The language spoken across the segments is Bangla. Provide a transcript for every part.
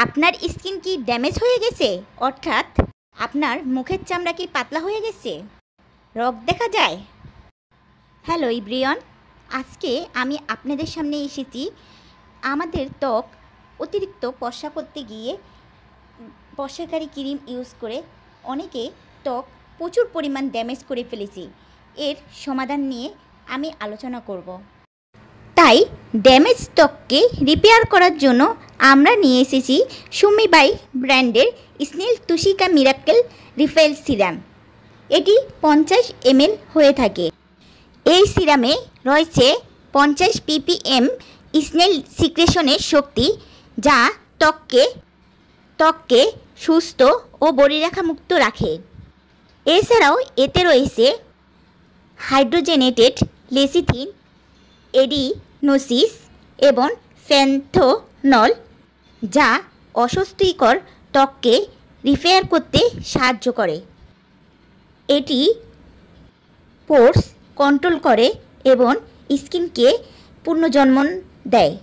আপনার স্কিন কি ড্যামেজ হয়ে গেছে, অর্থাৎ আপনার মুখের চামড়া কি পাতলা হয়ে গেছে, রোগ দেখা যায়? হ্যালো ইব্রিয়ন, আজকে আমি আপনাদের সামনে এসেছি আমাদের ত্বক অতিরিক্ত ফর্সা করতে গিয়ে ফর্সাকারী ক্রিম ইউজ করে অনেকে ত্বক প্রচুর পরিমাণ ড্যামেজ করে ফেলেছি। এর সমাধান নিয়ে আমি আলোচনা করব। তাই ড্যামেজ ত্বককে রিপেয়ার করার জন্য আমরা নিয়ে এসেছি সুমি বাই ব্র্যান্ডের snail truecica miracle refill serum. এটি 50 ml হয়ে থাকে। এই সিরামে রয়েছে 50 ppm স্নেল সিক্রেশনের শক্তি, যা ত্বককে সুস্থ ও বলিরেখা মুক্ত রাখে। এছাড়াও এতে রয়েছে হাইড্রোজেনেটেড লেসিথিন, এডিনোসিস এবং ফ্যান্থনল, যা অস্বস্তিকর ত্বককে রিপেয়ার করতে সাহায্য করে। এটি পোর্স কন্ট্রোল করে এবং স্কিনকে পুনর্জন্ম দেয়।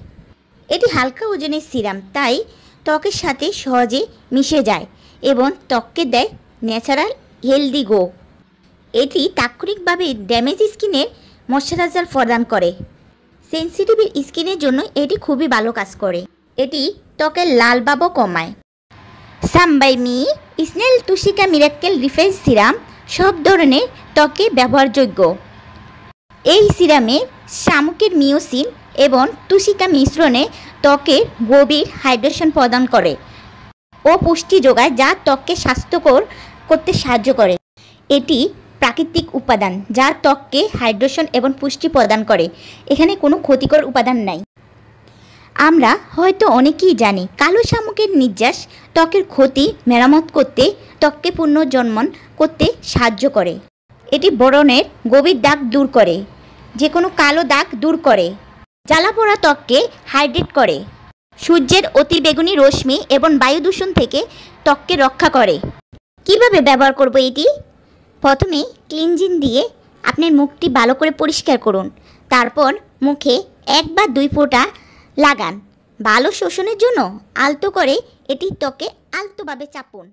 এটি হালকা ওজনের সিরাম, তাই ত্বকের সাথে সহজে মিশে যায় এবং ত্বককে দেয় ন্যাচারাল হেলদি গ্লো। এটি তাৎক্ষণিকভাবে ড্যামেজ স্কিনের ময়শ্চারাইজার প্রদান করে। সেনসিটিভ স্কিনের জন্য এটি খুবই ভালো কাজ করে। এটি ত্বকের লাল ভাবও কমায়। Some By Mi snail truecica miracle refill serum সব ধরনের ত্বকে ব্যবহারযোগ্য। এই সিরামে শামুকের মিওসিন এবং তুষিকা মিশ্রণে ত্বকের গভীর হাইড্রেশন প্রদান করে ও পুষ্টি যোগায়, যা ত্বককে স্বাস্থ্যকর করতে সাহায্য করে। এটি প্রাকৃতিক উপাদান যা ত্বককে হাইড্রেশন এবং পুষ্টি প্রদান করে। এখানে কোনো ক্ষতিকর উপাদান নাই। আমরা হয়তো অনেকেই জানি কালো শামুকের নির্যাস ত্বকের ক্ষতি মেরামত করতে, ত্বককে পুনর্জন্মন করতে সাহায্য করে। এটি ব্রণের গভীর দাগ দূর করে, যে কোনো কালো দাগ দূর করে, জ্বালাপোড়া ত্বককে হাইড্রেট করে, সূর্যের অতিবেগুনি রশ্মি এবং বায়ু দূষণ থেকে ত্বককে রক্ষা করে। কিভাবে ব্যবহার করব এটি? প্রথমে ক্লিনজিং দিয়ে আপনার মুখটি ভালো করে পরিষ্কার করুন। তারপর মুখে 1 বা 2 ফোঁটা লাগান। ভালো শোষণের জন্য আলতো করে এটি ত্বকে আলতোভাবে চাপুন।